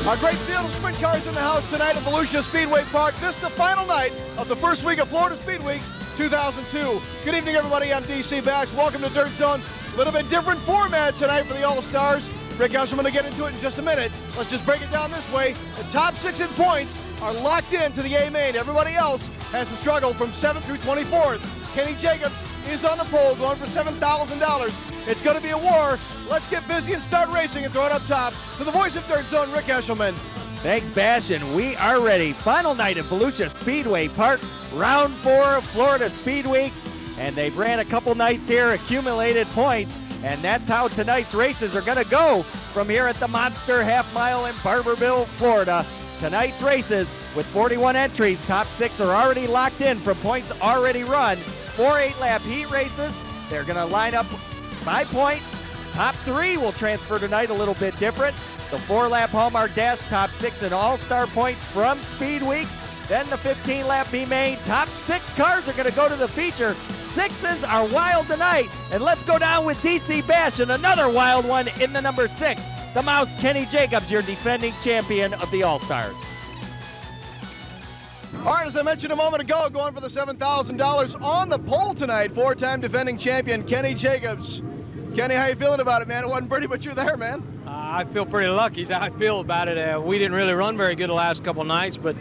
A great field of sprint cars in the house tonight at Volusia Speedway Park. This is the final night of the first week of Florida Speedweeks 2002. Good evening, everybody. I'm DC Bash. Welcome to Dirt Zone. A little bit different format tonight for the All-Stars. Rick Eshelman will get into it in just a minute. Let's just break it down this way. The top 6 in points are locked into the A main. Everybody else has to struggle from 7th through 24th. Kenny Jacobs is on the pole going for $7,000. It's going to be a war. Let's get busy and start racing and throw it up top to the voice of Dirt Zone, Rick Eshelman. Thanks, Bash, and we are ready. Final night at Volusia Speedway Park, round 4 of Florida Speedweeks, and they've ran a couple nights here, accumulated points, and that's how tonight's races are going to go from here at the Monster Half Mile in Barberville, Florida. Tonight's races, with 41 entries, top 6 are already locked in from points already run. 4 8-lap heat races. They're going to line up by points. Top 3 will transfer tonight, a little bit different. The 4-lap Hallmark Dash, top 6 and all-star points from Speed Week. Then the 15-lap B-Main. Top 6 cars are going to go to the feature. 6s are wild tonight. And let's go down with DC Bash and another wild one in the number 6. The Mouse, Kenny Jacobs, your defending champion of the All-Stars. All right, as I mentioned a moment ago, going for the $7,000 on the pole tonight, 4-time defending champion Kenny Jacobs. Kenny, how you feeling about it, man? It wasn't pretty, but you're there, man. I feel pretty lucky is how I feel about it. We didn't really run very good the last couple nights, but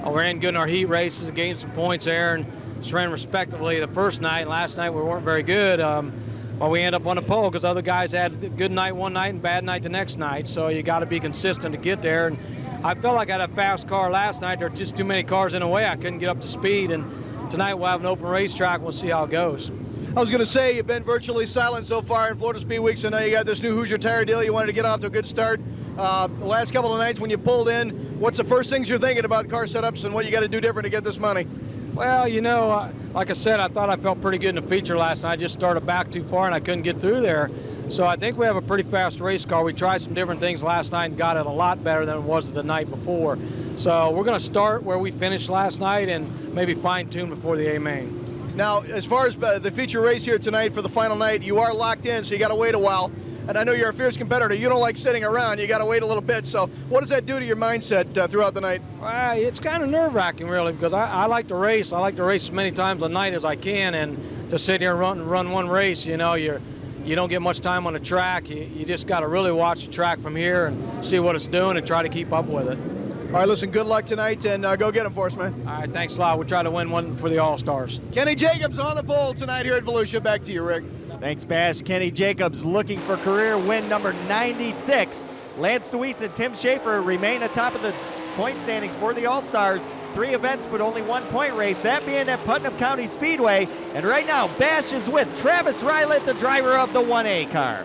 we ran good in our heat races, gained some points there, and just ran respectively the first night. Last night we weren't very good. Well, we ended up on the pole because other guys had a good night one night and bad night the next night, so you got to be consistent to get there. And I felt like I had a fast car last night. There were just too many cars in the way. I couldn't get up to speed, and tonight we'll have an open racetrack. We'll see how it goes. I was going to say, you've been virtually silent so far in Florida Speedweeks. I know you got this new Hoosier tire deal. You wanted to get off to a good start. The last couple of nights when you pulled in, what's the first things you're thinking about car setups and what you got to do different to get this money? Well, you know, like I said, I thought I felt pretty good in the feature last night. I just started back too far and I couldn't get through there. So I think we have a pretty fast race car. We tried some different things last night and got it a lot better than it was the night before. So we're going to start where we finished last night and maybe fine-tune before the A-main. Now, as far as the feature race here tonight for the final night, you are locked in, so you got to wait a while. And I know you're a fierce competitor. You don't like sitting around. You got to wait a little bit. So what does that do to your mindset throughout the night? Well, it's kind of nerve-wracking, really, because I like to race. I like to race as many times a night as I can, and to sit here and run one race, you know, you don't get much time on the track. You just got to really watch the track from here and see what it's doing and try to keep up with it. All right, listen, good luck tonight, and go get them for us, man. All right, thanks a lot. We'll try to win one for the All-Stars. Kenny Jacobs on the pole tonight here at Volusia. Back to you, Rick. Thanks, Bash. Kenny Jacobs looking for career win number 96. Lance Deweese and Tim Schaefer remain atop of the point standings for the All-Stars. 3 events, but only 1 point race, that being at Putnam County Speedway. And right now, Bash is with Travis Rylett, the driver of the 1A car.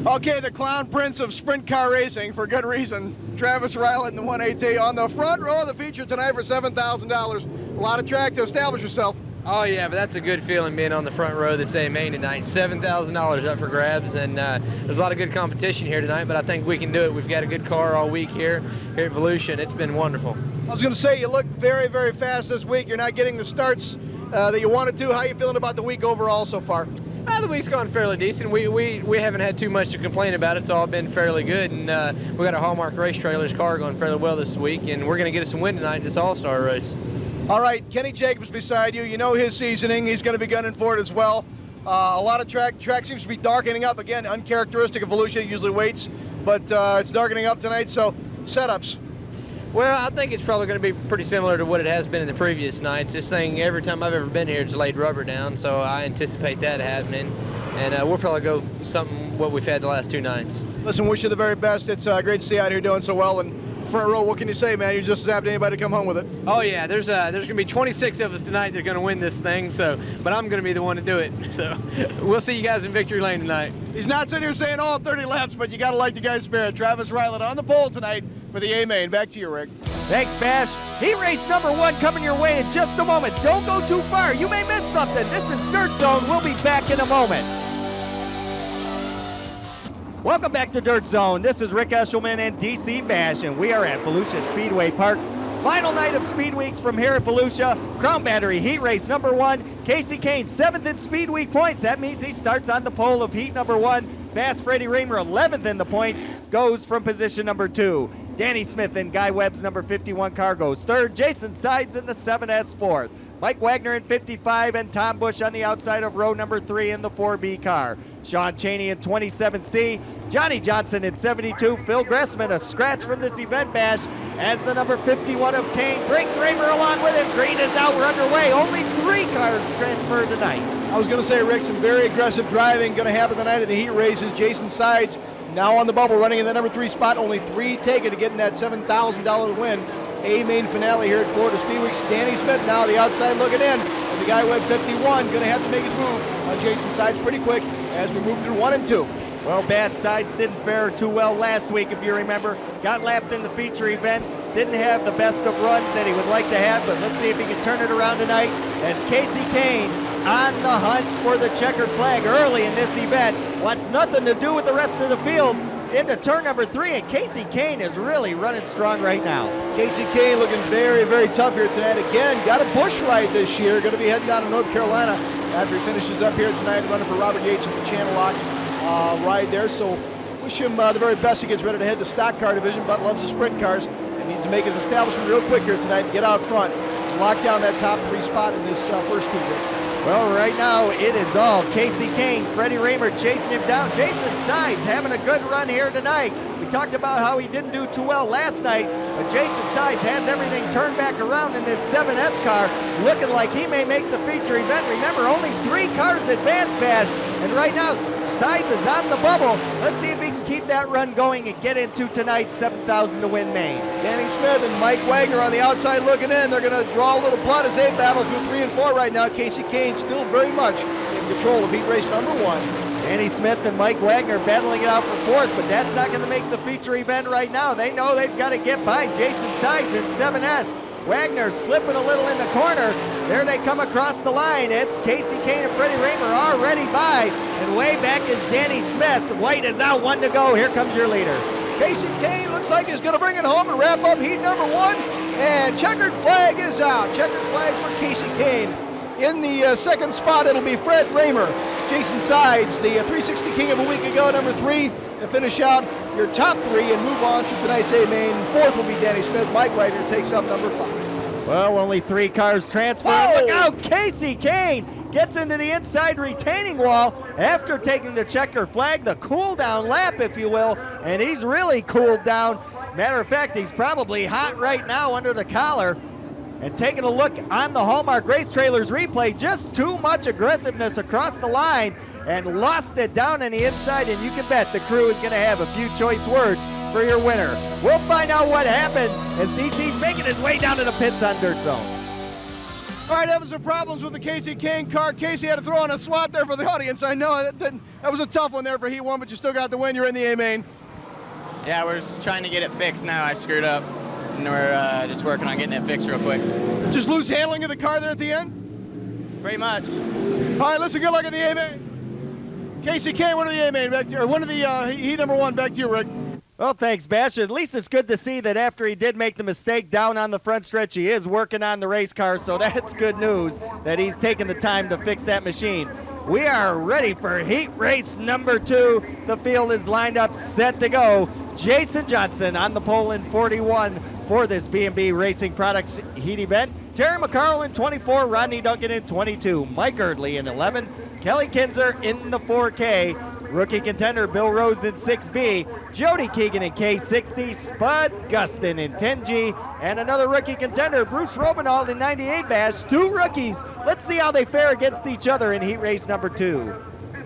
Okay, the clown prince of sprint car racing, for good reason. Travis Rylett in the 1AT on the front row of the feature tonight for $7,000. A lot of track to establish yourself. Oh yeah, but that's a good feeling being on the front row of this A-main tonight. $7,000 up for grabs, and there's a lot of good competition here tonight, but I think we can do it. We've got a good car all week here at Volusia, and it's been wonderful. I was going to say, you look very, very fast this week. You're not getting the starts that you wanted to. How are you feeling about the week overall so far? The week's gone fairly decent. We haven't had too much to complain about. It's all been fairly good, and we got a Hallmark Race Trailers car going fairly well this week, and we're going to get us some win tonight in this All-Star race. All right, Kenny Jacobs beside you. You know his seasoning. He's going to be gunning for it as well. A lot of track seems to be darkening up. Again, uncharacteristic of Volusia, usually waits, but it's darkening up tonight, so setups. Well, I think it's probably going to be pretty similar to what it has been in the previous nights. This thing, every time I've ever been here, it's laid rubber down, so I anticipate that happening. And we'll probably go something what we've had the last 2 nights. Listen, wish you the very best. It's great to see you out here doing so well. And front row, what can you say, man? You're just as happy as anybody to come home with it. Oh yeah, there's going to be 26 of us tonight that are going to win this thing. But I'm going to be the one to do it. So we'll see you guys in victory lane tonight. He's not sitting here saying all 30 laps, but you got to like the guy's spirit. Travis Rylett on the pole tonight for the A-main. Back to you, Rick. Thanks, Bash. Heat race number 1 coming your way in just a moment. Don't go too far. You may miss something. This is Dirt Zone. We'll be back in a moment. Welcome back to Dirt Zone. This is Rick Eshelman and DC Bash, and we are at Volusia Speedway Park. Final night of Speed Weeks from here at Volusia. Crown Battery Heat Race number 1. Casey Kane, 7th in Speed Week points. That means he starts on the pole of heat number 1. Fast Freddie Raymer, 11th in the points, goes from position number 2. Danny Smith in Guy Webb's number 51 car goes 3rd. Jason Sides in the 7S 4th. Mike Wagner in 55 and Tom Bush on the outside of row number 3 in the 4B car. Sean Cheney in 27C. Johnny Johnson in 72. Phil Gressman, a scratch from this event bash as the number 51 of Kane brings Raymer along with him. Green is out, we're underway. Only 3 cars transferred tonight. I was going to say, Rick, some very aggressive driving going to happen tonight in the heat races. Jason Sides now on the bubble, running in the number 3 spot. Only 3 taken to get in that $7,000 win. A-main finale here at Florida Speedweek. Danny Smith now the outside looking in. And the guy with 51 going to have to make his move on Jason Sides pretty quick as we move through 1 and 2. Well, Bash Sides didn't fare too well last week, if you remember. Got lapped in the feature event. Didn't have the best of runs that he would like to have, but let's see if he can turn it around tonight as Casey Kane on the hunt for the checkered flag early in this event. Wants nothing to do with the rest of the field into turn number 3, and Casey Kane is really running strong right now. Casey Kane looking very, very tough here tonight. Again, got a bush ride this year. Going to be heading down to North Carolina after he finishes up here tonight, running for Robert Yates in the Channel Lock ride there. So wish him the very best. He gets ready to head to stock car division, but loves the sprint cars and needs to make his establishment real quick here tonight and get out front. Lock down that top 3 spot in this first heat race. Well, right now it is all Casey Kane, Freddie Raymer chasing him down. Jason Sides having a good run here tonight. We talked about how he didn't do too well last night, but Jason Sides has everything turned back around in this 7S car, looking like he may make the feature event. Remember, only 3 cars advance Bash, and right now Sides is on the bubble. Let's see if he can keep that run going and get into tonight's 7,000 to win main. Danny Smith and Mike Wagner on the outside looking in. They're going to draw a little blood as they battle through 3 and 4 right now. Casey Kane still very much in control of heat race number 1. Danny Smith and Mike Wagner battling it out for 4th, but that's not going to make the feature event right now. They know they've got to get by Jason Sides in 7S. Wagner slipping a little in the corner. There they come across the line. It's Casey Kane and Freddie Raymer already by, and way back is Danny Smith. White is out, 1 to go. Here comes your leader. Casey Kane looks like he's going to bring it home and wrap up heat number 1, and checkered flag is out. Checkered flag for Casey Kane. In the 2nd spot, it'll be Fred Raymer. Jason Sides, the 360 King of a week ago, number 3, to finish out your top 3 and move on to tonight's A-main. 4th will be Danny Smith. Mike Wagner takes up number 5. Well, only 3 cars transferred. Oh! Look out, Casey Kane gets into the inside retaining wall after taking the checker flag, the cool down lap, if you will, and he's really cooled down. Matter of fact, he's probably hot right now under the collar. And taking a look on the Hallmark Race Trailers replay, just too much aggressiveness across the line and lost it down on the inside, and you can bet the crew is going to have a few choice words for your winner. We'll find out what happened as DC's making his way down to the pits on Dirt Zone. All right, having some problems with the Casey Kane car. Casey had to throw in a swat there for the audience. I know that was a tough one there for Heat 1, but you still got the win. You're in the A-main. Yeah, we're just trying to get it fixed now. I screwed up, and we're just working on getting it fixed real quick. Just loose handling of the car there at the end? Pretty much. All right, listen, good luck at the A-main. Casey Kane, one of the A-main, back to you, or one of the Heat number 1, back to you, Rick. Well, thanks, Bash. At least it's good to see that after he did make the mistake down on the front stretch, he is working on the race car, so that's good news that he's taking the time to fix that machine. We are ready for heat race number 2. The field is lined up, set to go. Jason Johnson on the pole in 41 for this B&B Racing Products heat event. Terry McCarl in 24, Rodney Duncan in 22, Mike Erdley in 11, Kelly Kinzer in the 4K, rookie contender Bill Rose in 6B, Jody Keegan in K60, Spud Gustin in 10G, and another rookie contender, Bruce Robenald in 98 Bash. 2 rookies. Let's see how they fare against each other in heat race number 2.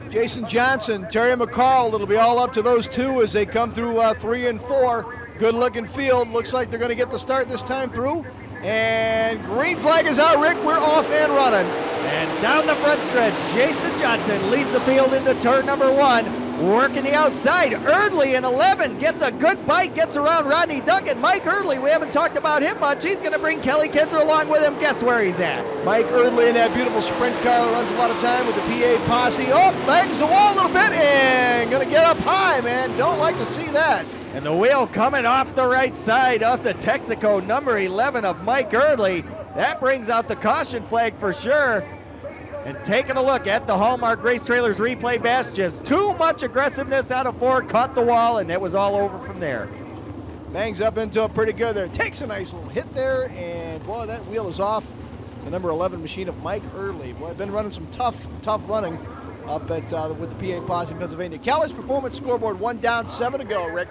Jason Johnson, Terry McCarl, it'll be all up to those 2 as they come through 3 and 4. Good looking field. Looks like they're going to get the start this time through. And green flag is out, Rick. We're off and running. And down the front stretch, Jason Johnson leads the field into turn number 1. Working the outside, Erdley in 11 gets a good bite, gets around Rodney Duncan. Mike Erdley, we haven't talked about him much. He's going to bring Kelly Kinzer along with him. Guess where he's at? Mike Erdley in that beautiful sprint car, runs a lot of time with the PA posse. Oh, bangs the wall a little bit and going to get up high, man. Don't like to see that. And the wheel coming off the right side of the Texaco number 11 of Mike Erdley. That brings out the caution flag for sure. And taking a look at the Hallmark Race Trailers replay, Bash, just too much aggressiveness out of 4, caught the wall, and it was all over from there. Bangs up into it pretty good there. Takes a nice little hit there, and boy, that wheel is off the number 11 machine of Mike Early. Boy, I've been running some tough running up at with the PA Posse in Pennsylvania. Callie's Performance scoreboard, 1 down, 7 to go, Rick.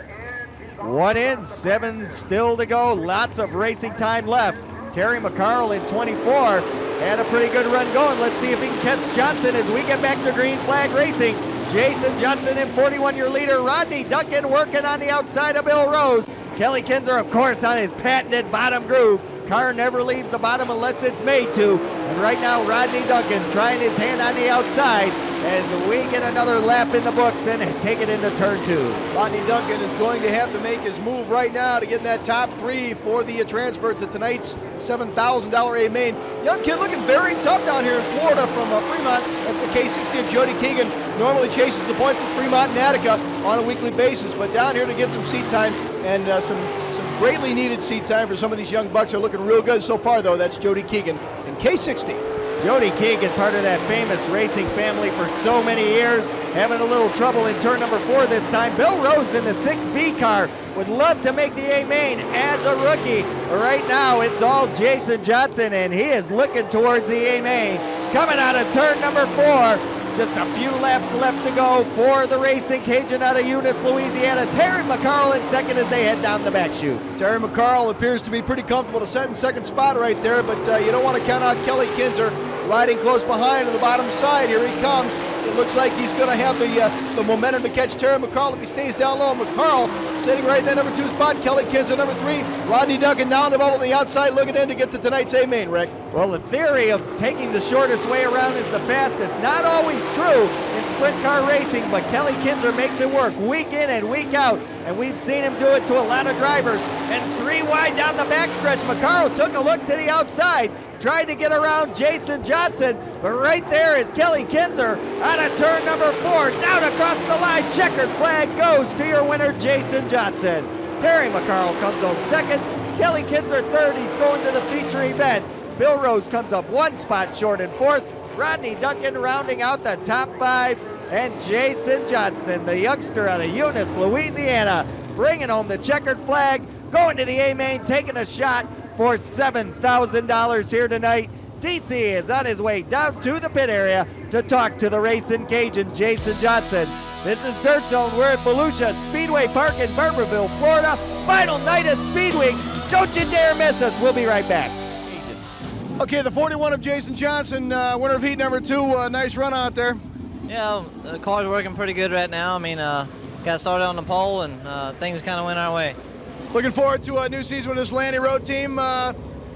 1 in, 7 still to go. Lots of racing time left. Terry McCarl in 24 had a pretty good run going. Let's see if he can catch Johnson as we get back to green flag racing. Jason Johnson in 41, your leader. Rodney Duncan working on the outside of Bill Rose. Kelly Kinzer, of course, on his patented bottom groove. Car never leaves the bottom unless it's made to. And right now, Rodney Duncan trying his hand on the outside as we get another lap in the books and take it into turn 2. Rodney Duncan is going to have to make his move right now to get in that top 3 for the transfer to tonight's $7,000 A main. Young kid looking very tough down here in Florida from Fremont. That's the K60 of Jody Keegan. Normally chases the points of Fremont and Attica on a weekly basis, but down here to get some seat time and some greatly needed seat time for some of these young bucks. Are looking real good so far, though. That's Jody Keegan in K60. Jody Keegan, part of that famous racing family for so many years, having a little trouble in turn number 4 this time. Bill Rose in the 6B car would love to make the A main as a rookie. Right now, it's all Jason Johnson, and he is looking towards the A main. Coming out of turn number 4. Just a few laps left to go for the Racing Cajun out of Eunice, Louisiana. Terry McCarl in second as they head down the back chute. Terry McCarl appears to be pretty comfortable to set in second spot right there, but you don't want to count out Kelly Kinzer riding close behind on the bottom side. Here he comes. It looks like he's going to have the momentum to catch Terry McCarl if he stays down low. McCarl sitting right in that number 2 spot. Kelly Kinzer number 3. Rodney Duncan down the bubble on the outside looking in to get to tonight's A main, Rick. Well, the theory of taking the shortest way around is the fastest. Not always true in sprint car racing, but Kelly Kinzer makes it work week in and week out, and we've seen him do it to a lot of drivers. And 3 wide down the backstretch. McCarl took a look to the outside, tried to get around Jason Johnson, but right there is Kelly Kinzer out of turn number 4, down across the line. Checkered flag goes to your winner, Jason Johnson. Terry McCarl comes on second, Kelly Kinzer third. He's going to the feature event. Bill Rose comes up 1 spot short in 4th. Rodney Duncan rounding out the top 5, and Jason Johnson, the youngster out of Eunice, Louisiana, bringing home the checkered flag, going to the A main, taking a shot for $7,000 here tonight. DC is on his way down to the pit area to talk to the Racing Cajun, Jason Johnson. This is Dirt Zone. We're at Volusia Speedway Park in Barberville, Florida. Final night of Speed Week. Don't you dare miss us. We'll be right back. Okay, the 41 of Jason Johnson, winner of heat number 2. Nice run out there. Yeah, the car's working pretty good right now. I mean, got started on the pole and things kind of went our way. Looking forward to a new season with this Lanny Road team.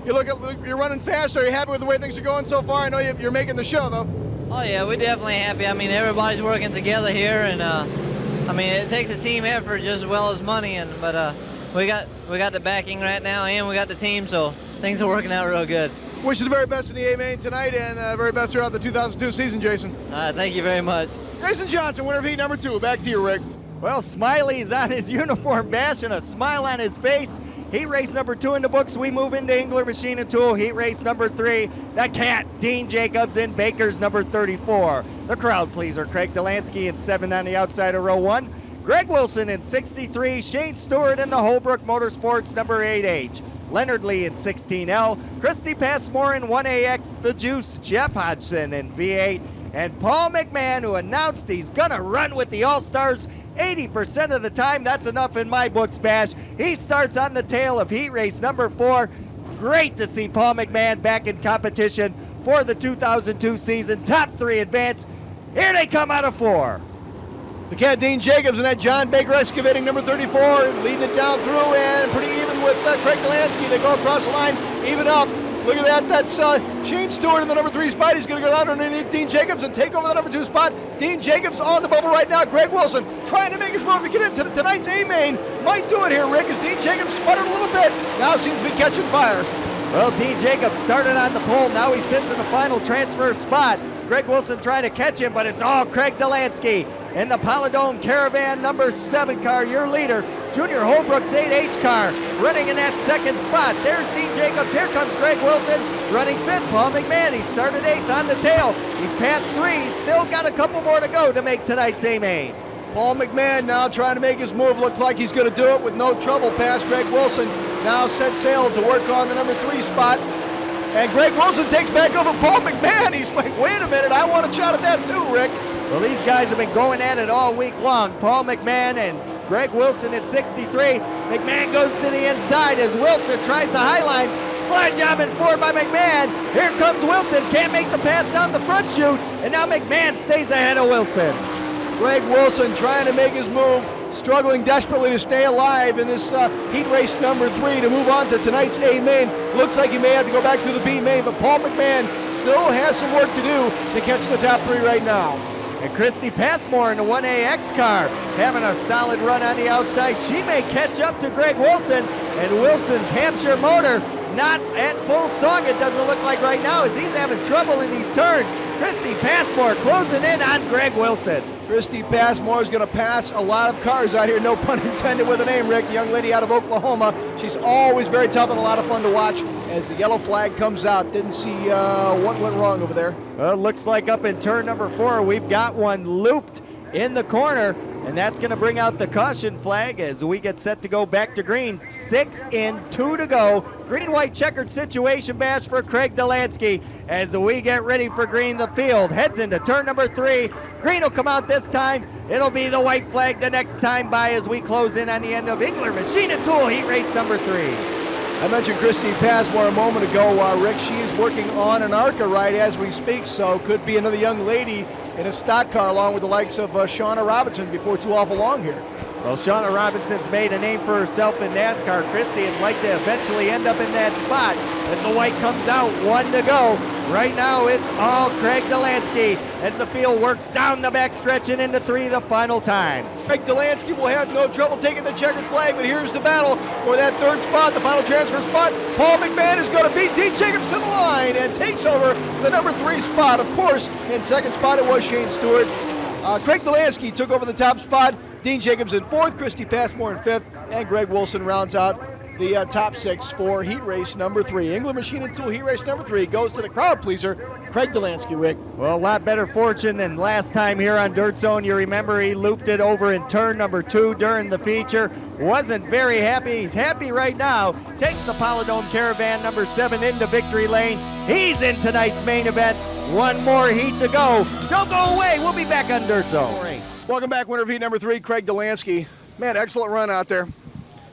You're running fast. Are you happy with the way things are going so far? I know you're making the show, though. Oh yeah, we're definitely happy. I mean, everybody's working together here, and I mean, it takes a team effort just as well as money. But we got the backing right now, and we got the team, so things are working out real good. Wish you the very best in the A main tonight, and very best throughout the 2002 season, Jason. Thank you very much. Jason Johnson, winner of heat number 2. Back to you, Rick. Well, Smiley's on his uniform, Bash, and a smile on his face. Heat race number 2 in the books. We move into Engler Machine and Tool. Heat race number 3. The Cat, Dean Jacobs in Baker's number 34. The crowd pleaser, Craig Delansky in 7 on the outside of row 1. Greg Wilson in 63. Shane Stewart in the Holbrook Motorsports number 8H. Leonard Lee in 16L. Christy Passmore in 1AX. The Juice, Jeff Hodgson in V8. And Paul McMahon, who announced he's going to run with the All-Stars 80% of the time. That's enough in my books, Bash. He starts on the tail of heat race number 4. Great to see Paul McMahon back in competition for the 2002 season. Top 3 advance. Here they come out of 4. The Cat, Dean Jacobs, and that John Baker excavating number 34, leading it down through and pretty even with Craig Delansky. They go across the line, even up. Look at that. That's Shane Stewart in the number 3 spot. He's going to go down underneath Dean Jacobs and take over the number 2 spot. Dean Jacobs on the bubble right now. Greg Wilson trying to make his move to get into tonight's A main. Might do it here, Rick, as Dean Jacobs sputtered a little bit. Now seems to be catching fire. Well, Dean Jacobs started on the pole. Now he sits in the final transfer spot. Greg Wilson trying to catch him, but it's all Craig Delansky in the Polydome Caravan number 7 car. Your leader, Junior Holbrook's 8H car running in that second spot. There's Dean Jacobs. Here comes Greg Wilson running 5th. Paul McMahon, he started 8th on the tail. He's passed 3. He's still got a couple more to go to make tonight's A-main. Paul McMahon now trying to make his move. Looks like he's going to do it with no trouble past Greg Wilson. Now set sail to work on the number 3 spot. And Greg Wilson takes back over Paul McMahon. He's like, wait a minute, I want a shot at that too, Rick. Well, these guys have been going at it all week long. Paul McMahon and Greg Wilson at 63. McMahon goes to the inside as Wilson tries the high line. Slide job in 4 by McMahon. Here comes Wilson. Can't make the pass down the front chute. And now McMahon stays ahead of Wilson. Greg Wilson trying to make his move, struggling desperately to stay alive in this heat race number 3 to move on to tonight's A main. Looks like he may have to go back to the B main, but Paul McMahon still has some work to do to catch the top 3 right now. And Christy Passmore in the 1AX car having a solid run on the outside. She may catch up to Greg Wilson, and Wilson's Hampshire motor not at full song, it doesn't look like right now, as he's having trouble in these turns. Christy Passmore closing in on Greg Wilson. Christy Passmore is going to pass a lot of cars out here, no pun intended with a name, Rick, the young lady out of Oklahoma. She's always very tough and a lot of fun to watch as the yellow flag comes out. Didn't see what went wrong over there. Well, looks like up in turn number 4, we've got one looped in the corner, and that's going to bring out the caution flag as we get set to go back to green. 6 in, 2 to go. Green-white checkered situation, Bash, for Craig Delansky as we get ready for green. The field heads into turn number 3. Green will come out this time. It'll be the white flag the next time by as we close in on the end of Engler Machine and Tool heat race number 3. I mentioned Christy Passmore a moment ago, Rick. She is working on an ARCA right as we speak, so could be another young lady in a stock car along with the likes of Shauna Robinson before too awful long here. Well, Shauna Robinson's made a name for herself in NASCAR. Christy would like to eventually end up in that spot as the white comes out, 1 to go. Right now it's all Craig Delansky as the field works down the backstretch and into 3 the final time. Craig Delansky will have no trouble taking the checkered flag, but here's the battle for that 3rd spot, the final transfer spot. Paul McMahon is going to beat Dean Jacobs to the line and takes over the number 3 spot. Of course, in 2nd spot it was Shane Stewart. Craig Delansky took over the top spot. Dean Jacobs in 4th, Christy Passmore in 5th, and Greg Wilson rounds out the top 6 for heat race number 3. England Machine and Tool heat race number 3 goes to the crowd pleaser, Craig Delansky, Rick. Well, a lot better fortune than last time here on Dirt Zone. You remember he looped it over in turn number 2 during the feature. Wasn't very happy. He's happy right now. Takes the Polydome Caravan number 7 into victory lane. He's in tonight's main event. 1 more heat to go. Don't go away. We'll be back on Dirt Zone. Welcome back, winner of heat number 3, Craig Delansky. Man, excellent run out there.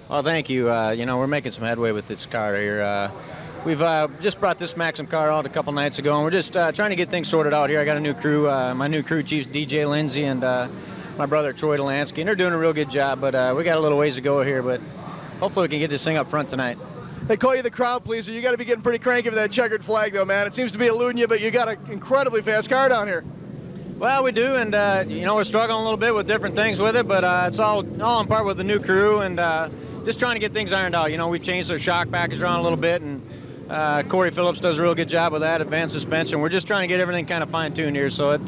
Well, thank you. We're making some headway with this car here. We've just brought this Maxim car out a couple nights ago, and we're just trying to get things sorted out here. I got a new crew. My new crew chief's DJ Lindsay and my brother Troy Delansky, and they're doing a real good job, but we got a little ways to go here, but hopefully we can get this thing up front tonight. They call you the crowd pleaser. You got to be getting pretty cranky for that checkered flag, though, man. It seems to be eluding you, but you got an incredibly fast car down here. Well, we do, and we're struggling a little bit with different things with it, but it's all in part with the new crew and just trying to get things ironed out. We've changed their shock package around a little bit, and Corey Phillips does a real good job with that, advanced suspension. We're just trying to get everything kind of fine-tuned here, so it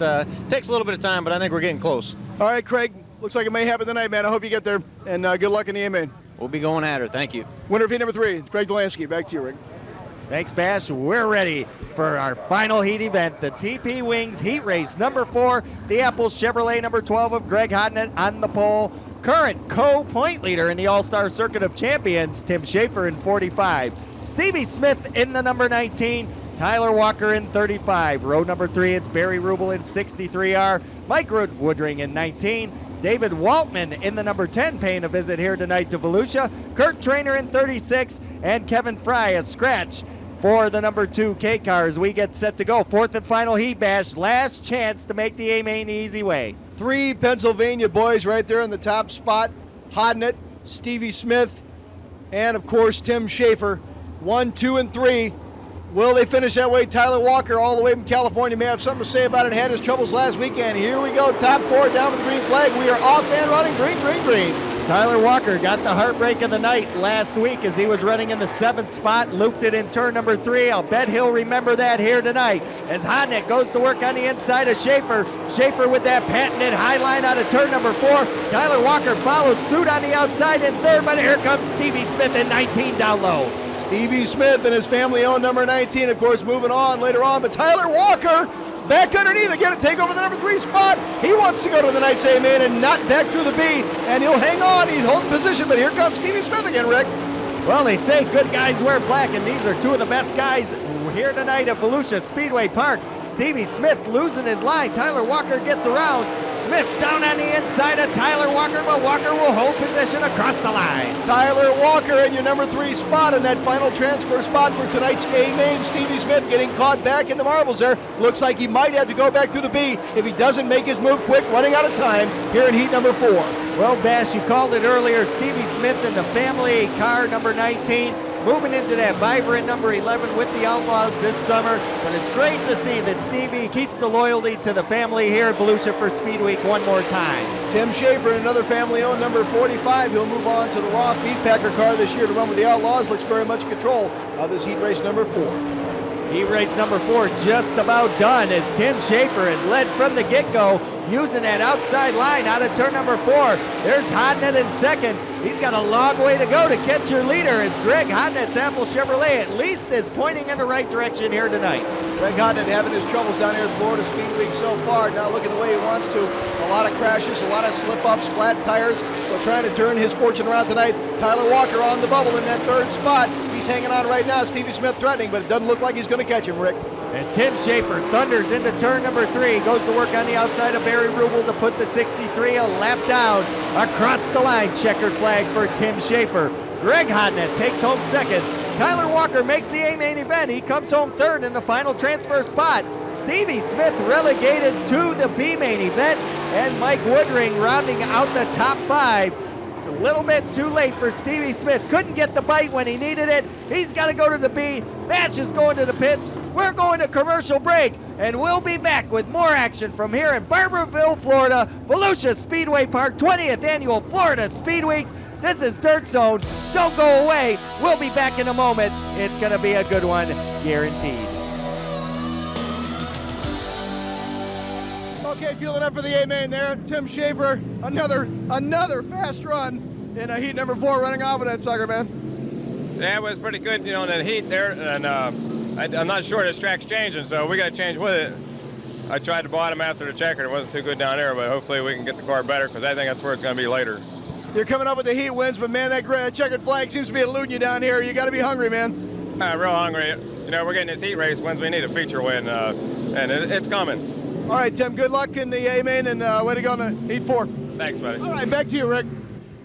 takes a little bit of time, but I think we're getting close. All right, Craig, looks like it may happen tonight, man. I hope you get there, and good luck in the A-main. We'll be going at her. Thank you. Winner of heat number 3, Craig Delansky. Back to you, Rick. Thanks, Bash. We're ready for our final heat event, the TP Wings Heat Race number 4, the Apples Chevrolet number 12 of Greg Hodnett on the pole. Current co-point leader in the All-Star Circuit of Champions, Tim Schaefer in 45. Stevie Smith in the number 19. Tyler Walker in 35. Row number 3, it's Barry Rubel in 63R. Mike Woodring in 19. David Waltman in the number 10 paying a visit here tonight to Volusia. Kurt Trainer in 36. And Kevin Fry, a scratch for the number 2 K car as we get set to go. 4th and final heat, Bash. Last chance to make the A-main the easy way. 3 Pennsylvania boys right there in the top spot. Hodnett, Stevie Smith, and of course Tim Schaefer. 1, 2, and 3. Will they finish that way? Tyler Walker all the way from California may have something to say about it. Had his troubles last weekend. Here we go, top 4 down with the green flag. We are off and running. Green, green, green. Tyler Walker got the heartbreak of the night last week as he was running in the 7th spot, looped it in turn number 3. I'll bet he'll remember that here tonight as Hodnick goes to work on the inside of Schaefer. Schaefer with that patented high line out of turn number 4. Tyler Walker follows suit on the outside in 3rd, but here comes Stevie Smith in 19 down low. Stevie Smith and his family-owned number 19, of course, moving on later on, but Tyler Walker back underneath again to take over the number 3 spot. He wants to go to the Knights A-main and not back through the B, and he'll hang on. He's holding position, but here comes Stevie Smith again, Rick. Well, they say good guys wear black, and these are 2 of the best guys here tonight at Volusia Speedway Park. Stevie Smith losing his line. Tyler Walker gets around. Smith down on the inside of Tyler Walker, but Walker will hold position across the line. Tyler Walker in your number 3 spot in that final transfer spot for tonight's A-main. Stevie Smith getting caught back in the marbles there. Looks like he might have to go back through the B if he doesn't make his move quick, running out of time here in heat number 4. Well, Bash, you called it earlier. Stevie Smith in the family car number 19. Moving into that vibrant number 11 with the Outlaws this summer. But it's great to see that Stevie keeps the loyalty to the family here at Volusia for Speed Week one more time. Tim Schaefer, another family-owned number 45. He'll move on to the Roth Beat Packer car this year to run with the Outlaws. Looks very much in control of this heat race number 4. Heat race number 4 just about done as Tim Schaefer has led from the get-go using that outside line out of turn number 4. There's Hodnett in second. He's got a long way to go to catch your leader as Greg Hodnett's Apple Chevrolet at least is pointing in the right direction here tonight. Greg Hodnett having his troubles down here at Florida Speedweek so far, not looking the way he wants to. A lot of crashes, a lot of slip-ups, flat tires, so trying to turn his fortune around tonight. Tyler Walker on the bubble in that 3rd spot. He's hanging on right now. Stevie Smith threatening, but it doesn't look like he's going to catch him, Rick. And Tim Schaefer thunders into turn number 3, goes to work on the outside of Barry Rubel to put the 63 a lap down. Across the line, checkered flag for Tim Schaefer. Greg Hodnett takes home second. Tyler Walker makes the A-main event. He comes home 3rd in the final transfer spot. Stevie Smith relegated to the B-main event, and Mike Woodring rounding out the top 5. A little bit too late for Stevie Smith. Couldn't get the bite when he needed it. He's got to go to the B. Bash is going to the pits. We're going to commercial break, and we'll be back with more action from here in Barberville, Florida, Volusia Speedway Park, 20th Annual Florida Speedweeks. This is Dirt Zone. Don't go away. We'll be back in a moment. It's going to be a good one, guaranteed. Okay, fueling up for the A-main there. Tim Schaefer, another fast run in heat number 4, running off of that sucker, man. Yeah, it was pretty good, in the heat there, and I'm not sure this track's changing, so we got to change with it. I tried to bottom after the checker. It wasn't too good down there, but hopefully we can get the car better because I think that's where it's going to be later. You're coming up with the heat wins, but man, that checkered flag seems to be eluding you down here. You got to be hungry, man. Real hungry. We're getting this heat race wins. We need a feature win, and it's coming. All right, Tim, good luck in the A-main, and way to go in the heat 4. Thanks, buddy. All right, back to you, Rick.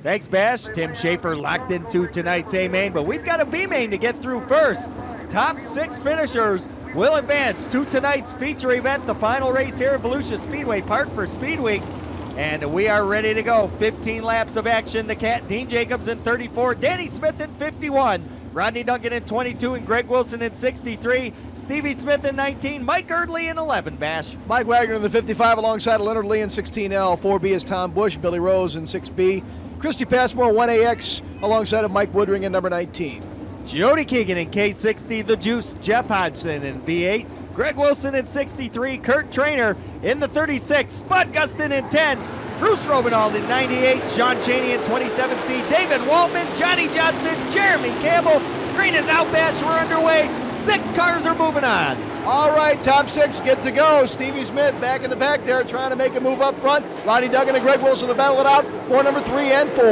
Thanks, Bash. Tim Schaefer locked into tonight's A-main, but we've got a B-main to get through first. Top 6 finishers will advance to tonight's feature event, the final race here at Volusia Speedway Park for Speed Weeks. And we are ready to go. 15 laps of action. The Cat, Dean Jacobs in 34, Danny Smith in 51, Rodney Duncan in 22, and Greg Wilson in 63, Stevie Smith in 19, Mike Erdley in 11, Bash. Mike Wagner in the 55 alongside Leonard Lee in 16L. 4B is Tom Bush, Billy Rose in 6B. Christy Passmore, 1AX, alongside of Mike Woodring in number 19. Jody Keegan in K60, The Juice, Jeff Hodgson in V8, Greg Wilson in 63, Kurt Trainer in the 36, Spud Gustin in 10, Bruce Robinald in 98, Sean Chaney in 27C, David Waltman, Johnny Johnson, Jeremy Campbell. Green is out, Bash, we're underway. 6 cars are moving on. All right, top 6 get to go. Stevie Smith back in the back there trying to make a move up front. Rodney Duggan and Greg Wilson to battle it out for number 3 and 4.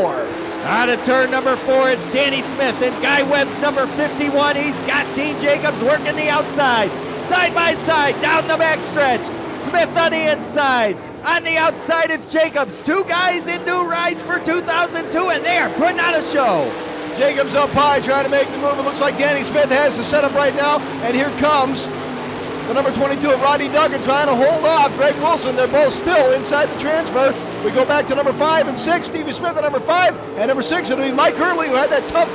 Out of turn number 4, it's Danny Smith and Guy Webb's number 51. He's got Dean Jacobs working the outside. Side by side, down the backstretch. Smith on the inside. On the outside, it's Jacobs. 2 guys in new rides for 2002, and they are putting on a show. Jacobs up high trying to make the move. It looks like Danny Smith has the setup right now, and here comes the number 22 of Rodney Duggan trying to hold off Greg Wilson. They're both still inside the transfer. We go back to number 5 and 6, Stevie Smith at number 5, and number 6 it'll be Mike Hurley, who had that tough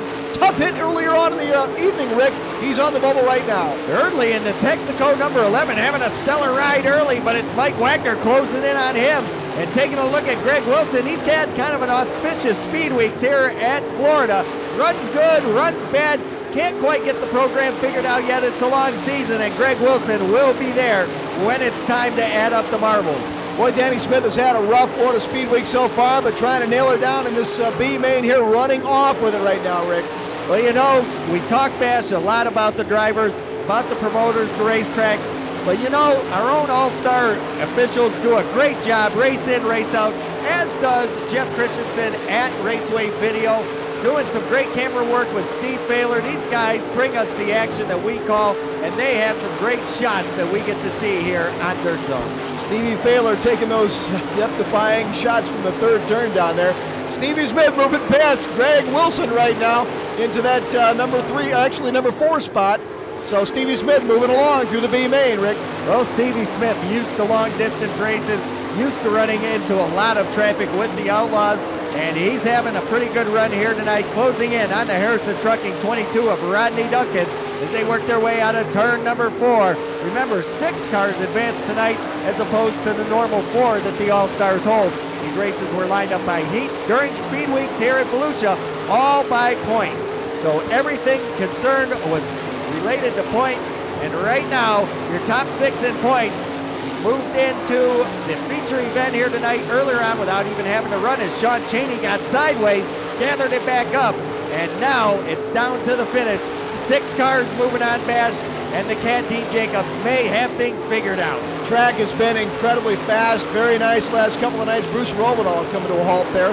hit earlier on in the evening, Rick. He's on the bubble right now. Early in the Texaco number 11 having a stellar ride early, but it's Mike Wagner closing in on him. And taking a look at Greg Wilson, he's had kind of an auspicious speed weeks here at Florida. Runs good, runs bad, can't quite get the program figured out yet. It's a long season, and Greg Wilson will be there when it's time to add up the marbles. Boy, Danny Smith has had a rough Florida Speed Week so far, but trying to nail her down in this B main here, running off with it right now, Rick. Well, you know, we talk, Bash, a lot about the drivers, about the promoters, the racetracks, but you know, our own all-star officials do a great job, race in, race out, as does Jeff Christensen at Raceway Video, doing some great camera work with Steve Baylor. These guys bring us the action that we call, and they have some great shots that we get to see here on Dirt Zone. Stevie Baylor taking those death-defying shots from the third turn down there. Stevie Smith moving past Greg Wilson right now into that number 4 spot. So Stevie Smith moving along through the B main, Rick. Well, Stevie Smith used to long distance races, used to running into a lot of traffic with the Outlaws, and he's having a pretty good run here tonight, closing in on the Harrison Trucking 22 of Rodney Duncan as they work their way out of turn number 4. Remember, 6 cars advanced tonight as opposed to the normal 4 that the All-Stars hold. These races were lined up by heats during speed weeks here at Volusia, all by points. So everything concerned was related to points, and right now, your top 6 in points moved into the feature event here tonight earlier on without even having to run as Sean Chaney got sideways, gathered it back up, and now it's down to the finish. 6 cars moving on, Bash, and the Cat Dean Jacobs may have things figured out. Track has been incredibly fast, very nice last couple of nights. Bruce Romanol coming to a halt there.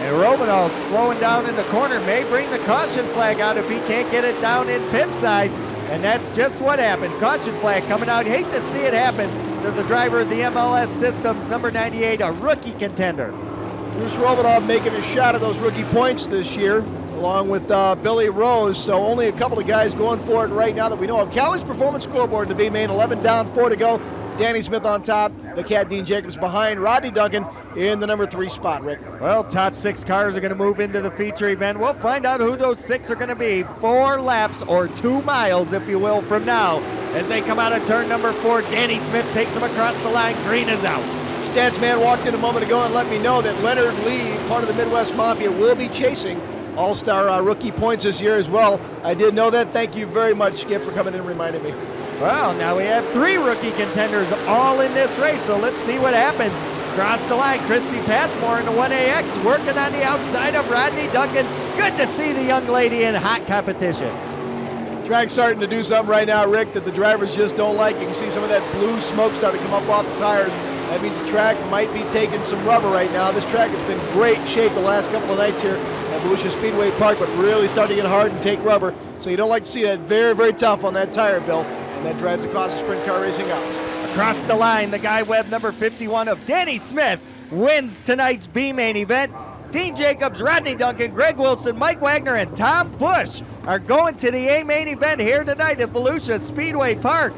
And Romanol slowing down in the corner may bring the caution flag out if he can't get it down in pit side. And that's just what happened. Caution flag coming out. You hate to see it happen to the driver of the MLS Systems, number 98, a rookie contender. Bruce Romanov making a shot at those rookie points this year, along with Billy Rose. So only a couple of guys going for it right now that we know of. Callie's performance scoreboard to be main, 11 down, 4 to go. Danny Smith on top, the Cat Dean Jacobs behind, Rodney Duncan in the number 3 spot, Rick. Well, top 6 cars are going to move into the feature event. We'll find out who those 6 are going to be 4 laps or 2 miles, if you will, from now. As they come out of turn number 4, Danny Smith takes them across the line. Green is out. Stats man walked in a moment ago and let me know that Leonard Lee, part of the Midwest Mafia, will be chasing All-Star rookie points this year as well. I did know that. Thank you very much, Skip, for coming in and reminding me. Well, now we have 3 rookie contenders all in this race, so let's see what happens. Across the line, Christy Passmore in the 1AX, working on the outside of Rodney Duncan. Good to see the young lady in hot competition. Track's starting to do something right now, Rick, that the drivers just don't like. You can see some of that blue smoke starting to come up off the tires. That means the track might be taking some rubber right now. This track has been great shape the last couple of nights here at Volusia Speedway Park, but really starting to get hard and take rubber. So you don't like to see that. Very, very tough on that tire, Bill. And that drives the cause of sprint car racing out. Across the line, the guy web number 51 of Danny Smith wins tonight's B main event. Dean Jacobs, Rodney Duncan, Greg Wilson, Mike Wagner, and Tom Bush are going to the A main event here tonight at Volusia Speedway Park.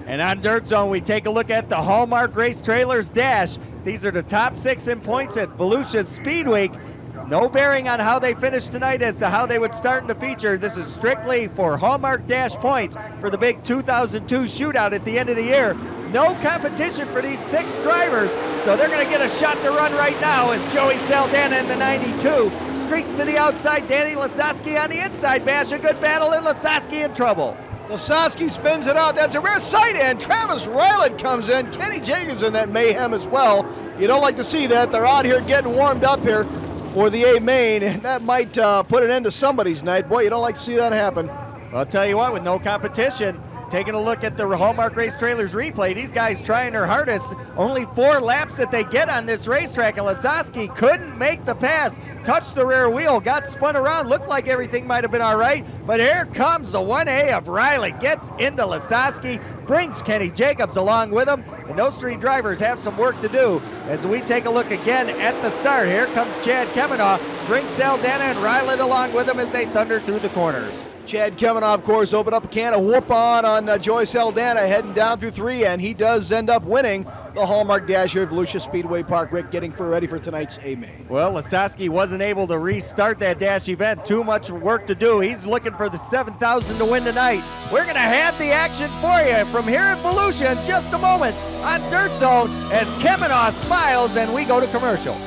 And on Dirt Zone, we take a look at the Hallmark Race Trailers Dash. These are the top 6 in points at Volusia Speedweek. No bearing on how they finish tonight as to how they would start in the feature. This is strictly for Hallmark Dash points for the big 2002 shootout at the end of the year. No competition for these 6 drivers, so they're going to get a shot to run right now as Joey Saldana in the 92 streaks to the outside. Danny Lasowski on the inside. Bash, a good battle, and Lasowski in trouble. Lasowski spins it out. That's a rare sight, and Travis Ryland comes in. Kenny Jacobs in that mayhem as well. You don't like to see that. They're out here getting warmed up here for the A main, and that might put an end to somebody's night. Boy, you don't like to see that happen. Well, I'll tell you what, with no competition, taking a look at the Hallmark Race Trailers replay, these guys trying their hardest. Only 4 laps that they get on this racetrack, and Lasowski couldn't make the pass. Touched the rear wheel, got spun around, looked like everything might have been all right, but here comes the 1A of Riley, gets into Lasowski, brings Kenny Jacobs along with him, and those 3 drivers have some work to do. As we take a look again at the start, here comes Chad Kemenow, brings Saldana and Ryland along with him as they thunder through the corners. Chad Kemenow, of course, opened up a can of whoop on Joey Saldana heading down through 3, and he does end up winning the Hallmark Dash here at Volusia Speedway Park. Rick, getting ready for tonight's A-Main. Well, Lasowski wasn't able to restart that dash event. Too much work to do. He's looking for the 7,000 to win tonight. We're going to have the action for you from here at Volusia in just a moment on Dirt Zone as Kemmenaugh smiles and we go to commercial.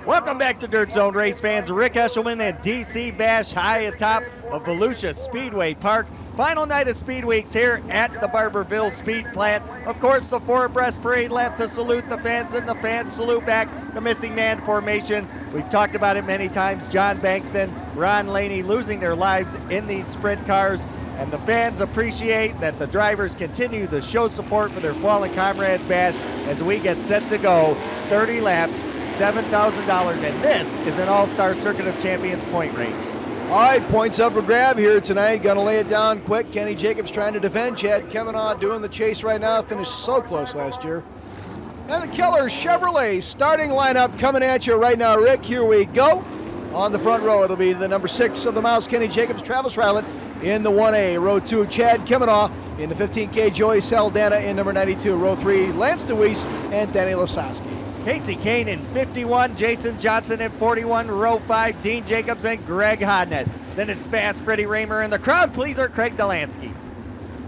Welcome back to Dirt Zone, race fans. Rick Eshelman and DC Bash high atop of Volusia Speedway Park. Final night of Speed Weeks here at the Barberville Speed Plant. Of course, the 4 abreast parade left to salute the fans, and the fans salute back the missing man formation. We've talked about it many times. John Bankston, Ron Laney losing their lives in these sprint cars. And the fans appreciate that the drivers continue to show support for their fallen comrades, Bash, as we get set to go 30 laps, $7,000, and this is an all-star Circuit of Champions point race. All right, points up for grab here tonight. Going to lay it down quick. Kenny Jacobs trying to defend. Chad Kemmenaugh doing the chase right now. Finished so close last year. And the Keller Chevrolet starting lineup coming at you right now, Rick. Here we go. On the front row, it'll be the number 6 of the Mouse, Kenny Jacobs, Travis Ryland in the 1A. Row 2, Chad Kemmenaugh in the 15K, Joey Saldana in number 92. Row 3, Lance DeWeese and Danny Lasowski. Casey Kane in 51, Jason Johnson in 41, row 5, Dean Jacobs and Greg Hodnett. Then it's Bass, Freddie Raymer, and the crowd pleaser, Craig Delansky.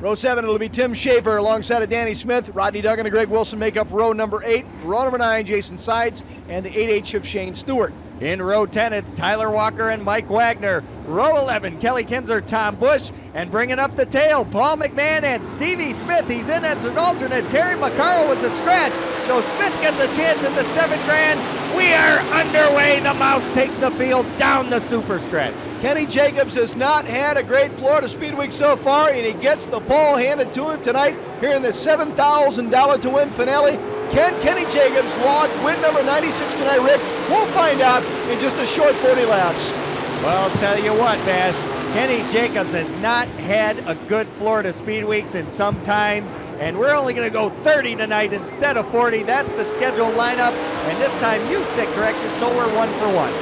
Row 7, it'll be Tim Schaefer alongside of Danny Smith. Rodney Duggan and Greg Wilson make up row number 8. Row number 9, Jason Sides, and the 8H of Shane Stewart. In row 10, it's Tyler Walker and Mike Wagner. Row 11, Kelly Kinzer, Tom Bush, and bringing up the tail, Paul McMahon and Stevie Smith. He's in as an alternate. Terry McCarroll was a scratch, so Smith gets a chance at the $7,000. We are underway. The Mouse takes the field down the super stretch. Kenny Jacobs has not had a great Florida Speedweek so far, and he gets the ball handed to him tonight here in the $7,000 to win finale. Can Kenny Jacobs log win number 96 tonight, Rick? We'll find out in just a short 40 laps. Well, I'll tell you what, Bash, Kenny Jacobs has not had a good Florida Speedweeks in some time, and we're only going to go 30 tonight instead of 40. That's the scheduled lineup, and this time you sit corrected, so we're 1 for 1.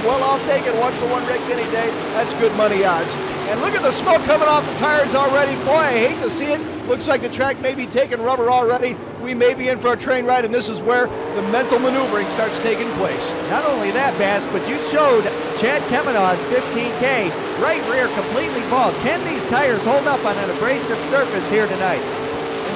Well, I'll take it 1 for 1, Rick, any day. That's good money odds. And look at the smoke coming off the tires already. Boy, I hate to see it. Looks like the track may be taking rubber already. We may be in for a train ride, and this is where the mental maneuvering starts taking place. Not only that, Bash, but you showed Chad Kemmenaugh's 15K right rear completely bald. Can these tires hold up on an abrasive surface here tonight?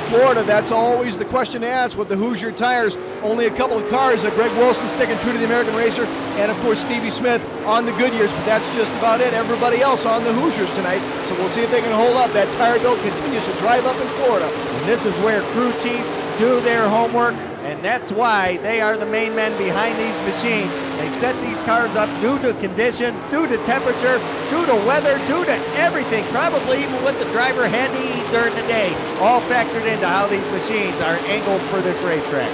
Florida, that's always the question to ask with the Hoosier tires. Only a couple of cars, Greg Wilson sticking true to the American Racer, and of course Stevie Smith on the Goodyears, but that's just about it. Everybody else on the Hoosiers tonight, so we'll see if they can hold up. That tire build continues to drive up in Florida. And this is where crew chiefs do their homework, and that's why they are the main men behind these machines. They set these cars up due to conditions, due to temperature, due to weather, due to everything, probably even what the driver had to eat during the day, all factored into how these machines are angled for this racetrack.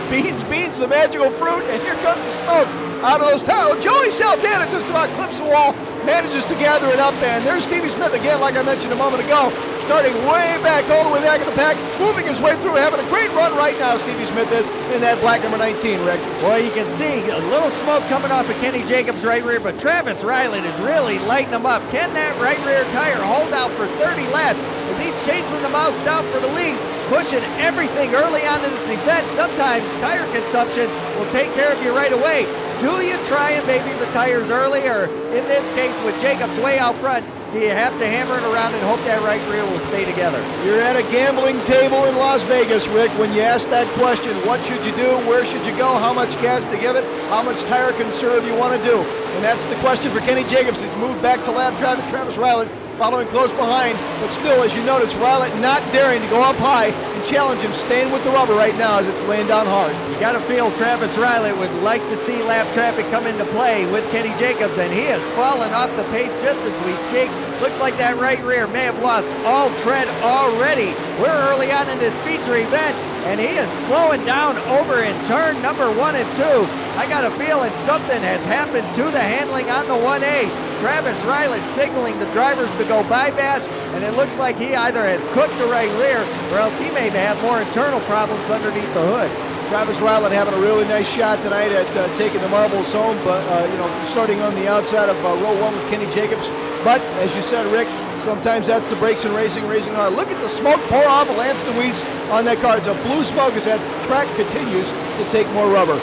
Beans, the magical fruit, and here comes the smoke out of those tires. Joey Saldana just about clips the wall, manages to gather it up, and there's Stevie Smith again, like I mentioned a moment ago, starting way back, all the way back in the pack, moving his way through, having a great run right now, Stevie Smith is, in that black number 19, Rick. Well, you can see a little smoke coming off of Kenny Jacobs' right rear, but Travis Ryland is really lighting them up. Can that right rear tire hold out for 30 laps as he's chasing the Mouse down for the lead, pushing everything early on in this event? Sometimes tire consumption will take care of you right away. Do you try and baby the tires early, or in this case with Jacobs way out front, do you have to hammer it around and hope that right rear will stay together? You're at a gambling table in Las Vegas, Rick, when you ask that question. What should you do? Where should you go? How much gas to give it? How much tire conserve you want to do? And that's the question for Kenny Jacobs. He's moved back to lap traffic. Travis Ryland following close behind, but still, as you notice, Ryland not daring to go up high and challenge him, staying with the rubber right now as it's laying down hard. You got to feel Travis Ryland would like to see lap traffic come into play with Kenny Jacobs, and he has fallen off the pace just as we speak. Looks like that right rear may have lost all tread already. We're early on in this feature event, and he is slowing down over in turn number 1 and 2. I got a feeling something has happened to the handling on the 1A. Travis Ryland signaling the drivers to go by Bash, and it looks like he either has cooked the right rear or else he may have more internal problems underneath the hood. Travis Ryland having a really nice shot tonight at taking the marbles home, but starting on the outside of row 1 with Kenny Jacobs. But as you said, Rick, Sometimes that's the brakes in racing, racing hard. Look at the smoke pour off of Lance DeWeese on that car. It's a blue smoke as that track continues to take more rubber.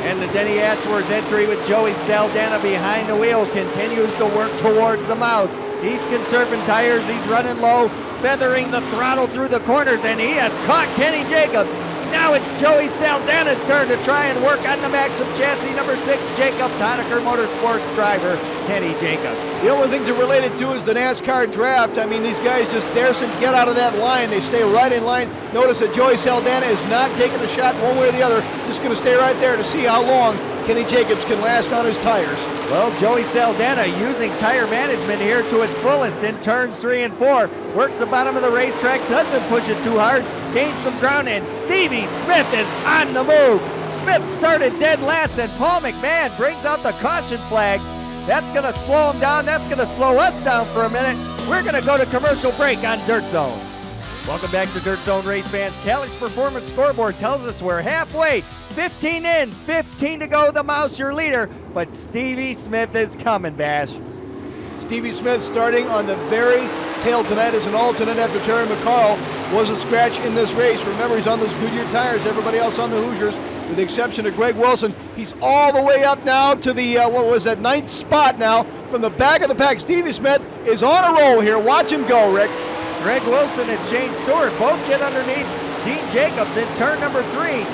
And the Denny Atchworth entry with Joey Saldana behind the wheel continues to work towards the mouse. He's conserving tires, he's running low, feathering the throttle through the corners, and he has caught Kenny Jacobs. Now it's Joey Saldana's turn to try and work on the Maxim chassis, number 6, Jacobs, Honecker Motorsports driver, Kenny Jacobs. The only thing to relate it to is the NASCAR draft. I mean, these guys just dare to get out of that line. They stay right in line. Notice that Joey Saldana is not taking a shot one way or the other, just going to stay right there to see how long Kenny Jacobs can last on his tires. Well, Joey Saldana using tire management here to its fullest in turns 3 and 4. Works the bottom of the racetrack, doesn't push it too hard, gains some ground, and Stevie Smith is on the move. Smith started dead last, and Paul McMahon brings out the caution flag. That's going to slow him down. That's going to slow us down for a minute. We're going to go to commercial break on Dirt Zone. Welcome back to Dirt Zone race fans. Cali's Performance Scoreboard tells us we're halfway. 15 in, 15 to go. The mouse, your leader. But Stevie Smith is coming, Bash. Stevie Smith starting on the very tail tonight as an alternate after Terry McCarl was a scratch in this race. Remember, he's on those Goodyear tires. Everybody else on the Hoosiers, with the exception of Greg Wilson. He's all the way up now to the, 9th spot now. From the back of the pack, Stevie Smith is on a roll here. Watch him go, Rick. Greg Wilson and Shane Stewart both get underneath Dean Jacobs in turn number 3.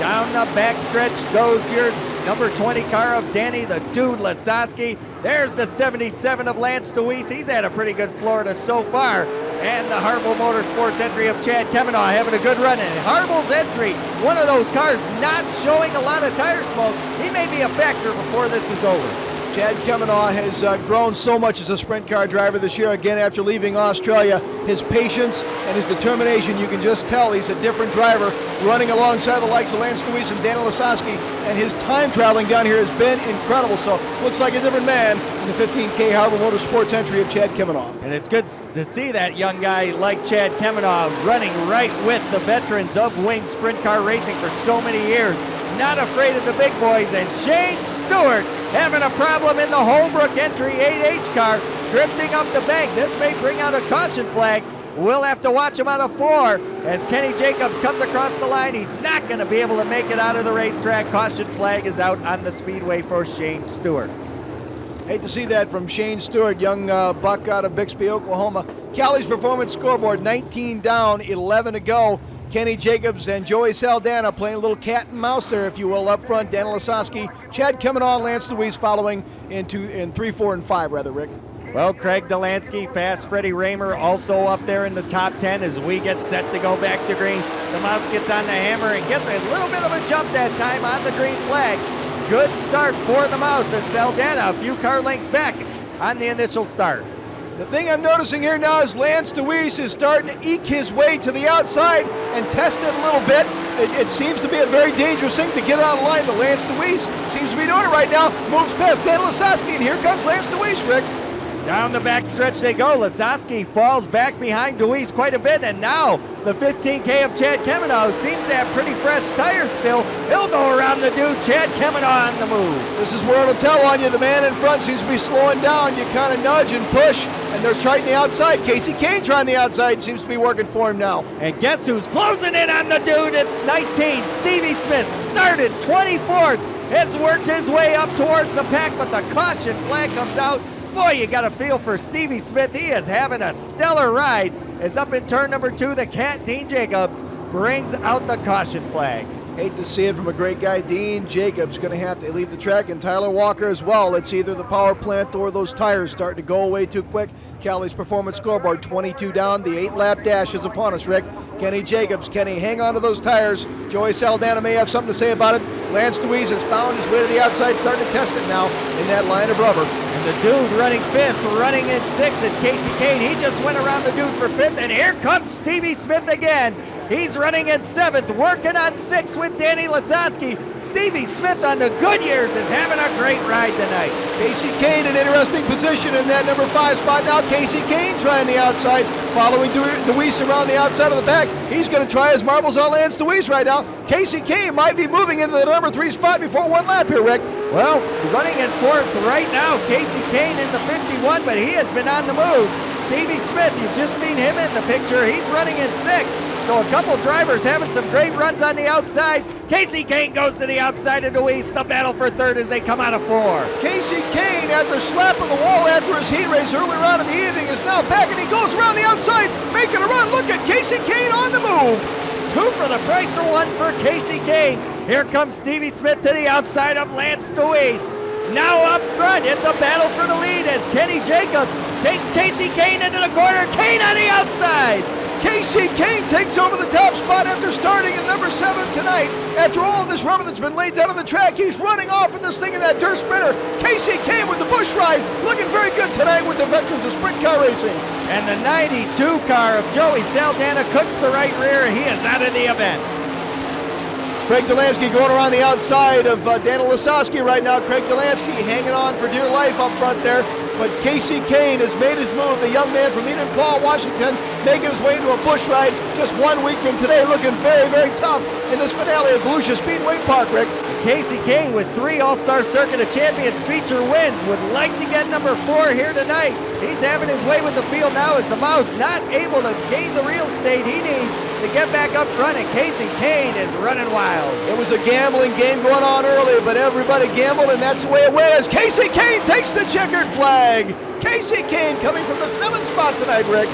Down the backstretch goes your number 20 car of Danny the Dude Lasowski. There's the 77 of Lance DeWeese. He's had a pretty good Florida so far. And the Harville Motorsports entry of Chad Kavanaugh having a good run. And Harville's entry, one of those cars not showing a lot of tire smoke. He may be a factor before this is over. Chad Kavanaugh has grown so much as a sprint car driver this year, again after leaving Australia. His patience and his determination, you can just tell he's a different driver, running alongside the likes of Lance DeWeese and Danny Lasowski, and his time traveling down here has been incredible. So looks like a different man in the 15K Harville Motorsports entry of Chad Kavanaugh. And it's good to see that young guy like Chad Kavanaugh running right with the veterans of wing sprint car racing for so many years. Not afraid of the big boys, and Shane Stewart having a problem in the Holbrook entry 8H car, drifting up the bank. This may bring out a caution flag. We'll have to watch him out of 4 as Kenny Jacobs comes across the line. He's not going to be able to make it out of the racetrack. Caution flag is out on the speedway for Shane Stewart. Hate to see that from Shane Stewart, young buck out of Bixby, Oklahoma. Cali's Performance Scoreboard, 19 down, 11 to go. Kenny Jacobs and Joey Saldana playing a little cat and mouse there, if you will, up front. Dan Lasowski, Chad Kavanaugh, Lance DeWeese following in 3, 4, and 5, rather, Rick. Well, Craig Delansky, fast Freddie Raymer also up there in the top 10 as we get set to go back to green. The mouse gets on the hammer and gets a little bit of a jump that time on the green flag. Good start for the mouse as Saldana a few car lengths back on the initial start. The thing I'm noticing here now is Lance DeWeese is starting to eke his way to the outside and test it a little bit. It seems to be a very dangerous thing to get out of line, but Lance DeWeese seems to be doing it right now. Moves past Dan Lasowski, and here comes Lance DeWeese, Rick. Down the backstretch they go. Lasowski falls back behind DeWeese quite a bit, and now the 15K of Chad Kavanaugh seems to have pretty fresh tires still. He'll go around the dude. Chad Kavanaugh on the move. This is where it'll tell on you. The man in front seems to be slowing down. You kind of nudge and push, and they're trying the outside. Casey Kane trying the outside. Seems to be working for him now. And guess who's closing in on the dude? It's 19. Stevie Smith started 24th. Has worked his way up towards the pack, but the caution flag comes out. Boy, you got a feel for Stevie Smith. He is having a stellar ride. As up in turn number 2, the cat, Dean Jacobs, brings out the caution flag. Hate to see it from a great guy. Dean Jacobs going to have to leave the track, and Tyler Walker as well. It's either the power plant or those tires starting to go away too quick. Cali's Performance Scoreboard, 22 down. The 8-lap dash is upon us, Rick. Kenny Jacobs, can he hang on to those tires? Joey Saldana may have something to say about it. Lance DeWeese has found his way to the outside, starting to test it now in that line of rubber. And the dude running 5th, running in 6th, it's Casey Kane. He just went around the dude for 5th, and here comes Stevie Smith again. He's running in 7th, working on 6th with Danny Lasowski. Stevie Smith on the Goodyears is having a great ride tonight. Casey Kane in interesting position in that number 5 spot now. Casey Kane trying the outside, following DeWeese around the outside of the pack. He's going to try his marbles on Lance DeWeese right now. Casey Kane might be moving into the number 3 spot before one lap here, Rick. Well, running in 4th right now, Casey Kane in the 51, but he has been on the move. Stevie Smith, you've just seen him in the picture. He's running in 6th. So a couple drivers having some great runs on the outside. Casey Kane goes to the outside of Deweese. The battle for 3rd as they come out of 4. Casey Kane, after slapping the wall after his heat race earlier on in the evening, is now back and he goes around the outside, making a run. Look at Casey Kane on the move. 2 for the price of 1 for Casey Kane. Here comes Stevie Smith to the outside of Lance Deweese. Now up front, it's a battle for the lead as Kenny Jacobs takes Casey Kane into the corner. Kane on the outside. Casey Kane takes over the top spot after starting at number 7 tonight. After all this rubber that's been laid down on the track, he's running off with this thing in that dirt sprinter. Casey Kane with the bush ride, looking very good tonight with the veterans of sprint car racing. And the 92 car of Joey Saldana cooks the right rear. He is out of the event. Craig Delansky going around the outside of Daniel Lasowski right now. Craig Delansky hanging on for dear life up front there. But Casey Kane has made his move. The young man from Enumclaw, Washington, making his way into a bush ride just 1 week from today, looking very, very tough in this finale at Volusia Speedway Park, Rick. Casey Kane with 3 All-Star Circuit of Champions feature wins would like to get number 4 here tonight. He's having his way with the field now as the Mouse not able to gain the real estate he needs to get back up front, and Casey Kane is running wild. It was a gambling game going on early, but everybody gambled, and that's the way it went as Casey Kane takes the checkered flag. Casey Kane coming from the 7th spot tonight, Rick.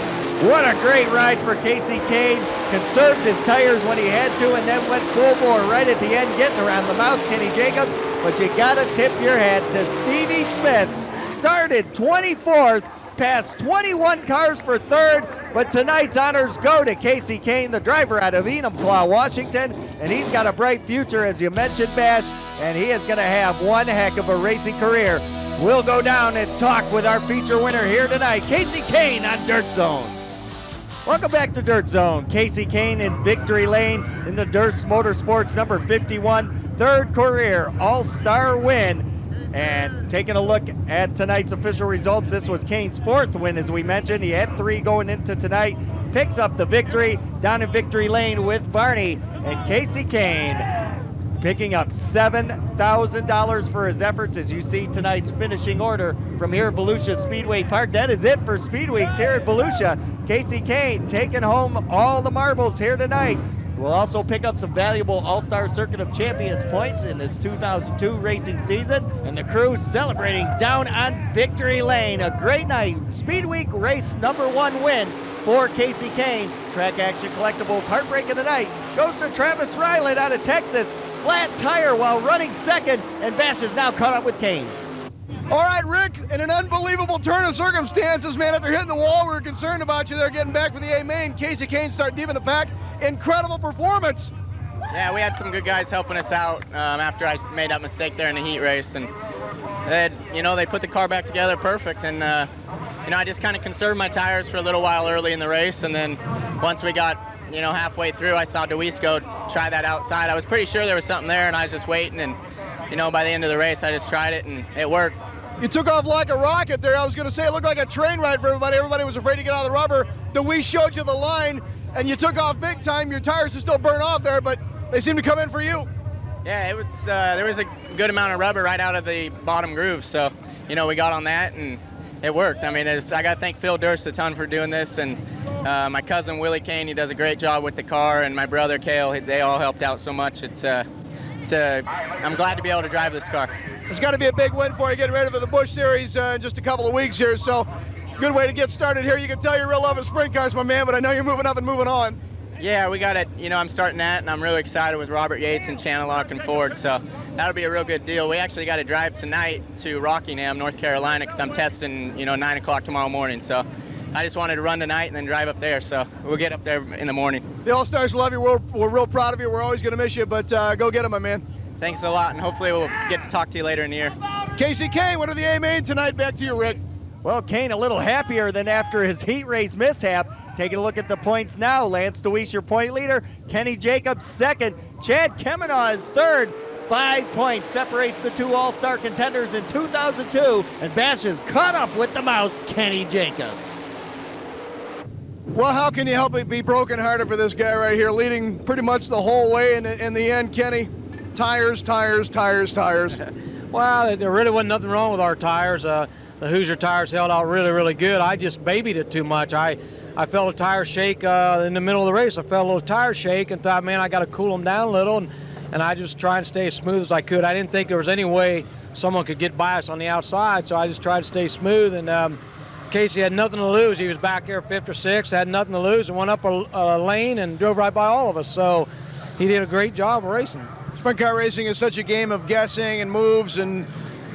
What a great ride for Casey Kane. Conserved his tires when he had to and then went full bore right at the end, getting around the Mouse, Kenny Jacobs. But you gotta tip your hat to Stevie Smith. Started 24th, passed 21 cars for 3rd, but tonight's honors go to Casey Kane, the driver out of Enumclaw, Washington, and he's got a bright future, as you mentioned, Bash, and he is gonna have one heck of a racing career. We'll go down and talk with our feature winner here tonight, Casey Kane on Dirt Zone. Welcome back to Dirt Zone. Casey Kane in victory lane in the Durst Motorsports number 51, 3rd career All-Star win. And taking a look at tonight's official results, this was Kane's 4th win, as we mentioned. He had 3 going into tonight. Picks up the victory down in victory lane with Barney. And Casey Kane picking up $7,000 for his efforts, as you see tonight's finishing order from here at Volusia Speedway Park. That is it for Speed Weeks here at Volusia. Casey Kane taking home all the marbles here tonight. We'll also pick up some valuable All-Star Circuit of Champions points in this 2002 racing season. And the crew celebrating down on victory lane. A great night. Speed Week race number 1 win for Casey Kane. Track Action Collectibles Heartbreak of the Night goes to Travis Ryland out of Texas. Flat tire while running 2nd, and Bash is now caught up with Kane. All right, Rick, in an unbelievable turn of circumstances, man, after hitting the wall, we were concerned about you there getting back for the A main. Casey Kane started deep in the pack. Incredible performance. Yeah, we had some good guys helping us out after I made that mistake there in the heat race, and they put the car back together perfect, and I just kind of conserved my tires for a little while early in the race, and then once we got halfway through, I saw Deweese go try that outside. I was pretty sure there was something there, and I was just waiting, and by the end of the race, I just tried it, and it worked. You took off like a rocket there. I was going to say it looked like a train ride for everybody. Everybody was afraid to get out of the rubber. Deweese showed you the line, and you took off big time. Your tires are still burn off there, but they seem to come in for you. Yeah, it was. There was a good amount of rubber right out of the bottom groove, so we got on that, and it worked. I mean, I got to thank Phil Durst a ton for doing this, and my cousin Willie Kane, he does a great job with the car, and my brother Cale, they all helped out so much. I'm glad to be able to drive this car. It's got to be a big win for you, getting ready for the Busch Series in just a couple of weeks here. So, good way to get started here. You can tell you're real love of sprint cars, my man, but I know you're moving up and moving on. Yeah, we got it. I'm starting that, and I'm really excited with Robert Yates and Channellock and Ford. So that'll be a real good deal. We actually got to drive tonight to Rockingham, North Carolina, because I'm testing, 9 o'clock tomorrow morning. So I just wanted to run tonight and then drive up there. So we'll get up there in the morning. The All-Stars love you. We're real proud of you. We're always going to miss you, but go get them, my man. Thanks a lot, and hopefully we'll get to talk to you later in the year. Casey Kane, winner of the A-Main tonight. Back to you, Rick. Well, Kane a little happier than after his heat race mishap. Taking a look at the points now. Lance Deweese, your point leader. Kenny Jacobs, 2nd. Chad Kemenaugh is 3rd. 5 points separates the 2 All-Star contenders in 2002. And Bash is caught up with the Mouse, Kenny Jacobs. Well, how can you help it be brokenhearted for this guy right here, leading pretty much the whole way in the end, Kenny? Tires. Well, there really wasn't nothing wrong with our tires. the Hoosier tires held out really, really good. I just babied it too much. I felt a tire shake in the middle of the race. I felt a little tire shake and thought, man, I got to cool them down a little, and I just tried to stay as smooth as I could. I didn't think there was any way someone could get by us on the outside, so I just tried to stay smooth. And Casey had nothing to lose. He was back there 5th or 6th, had nothing to lose, and went up a lane and drove right by all of us. So he did a great job of racing. Sprint car racing is such a game of guessing and moves and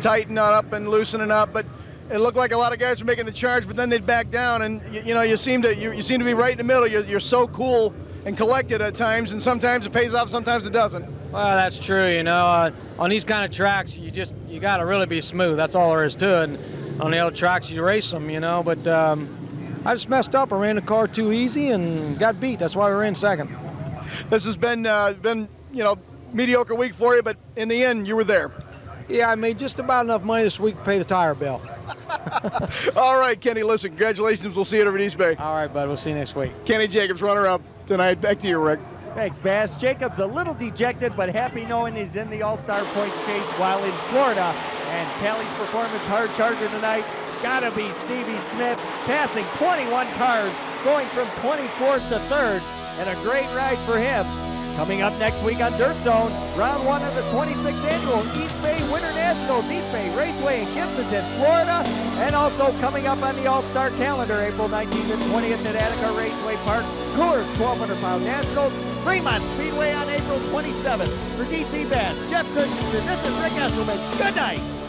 tightening up and loosening up, but it looked like a lot of guys were making the charge, but then they'd back down, and you seem to be right in the middle. You're so cool and collected at times, and sometimes it pays off, sometimes it doesn't. Well, that's true. On these kind of tracks, you got to really be smooth. That's all there is to it. And on the other tracks, you race them, But I just messed up. I ran the car too easy and got beat. That's why we were in 2nd. This has been mediocre week for you, but in the end, you were there. Yeah, I made just about enough money this week to pay the tire bill. All right, Kenny, listen, congratulations. We'll see you over at East Bay. All right, bud. We'll see you next week. Kenny Jacobs, runner-up tonight. Back to you, Rick. Thanks, Bass. Jacobs a little dejected, but happy knowing he's in the All-Star points chase while in Florida. And Callie's performance hard charger tonight. Gotta be Stevie Smith, passing 21 cars, going from 24th to 3rd, and a great ride for him. Coming up next week on Dirt Zone, round 1 of the 26th annual East Bay Winter Nationals, East Bay Raceway in Gibsonton, Florida, and also coming up on the All-Star calendar, April 19th and 20th at Attica Raceway Park, Coors 1,200-pound Nationals, Fremont Speedway on April 27th. For DC Bass, Jeff Christensen, this is Rick Esselman. Good night.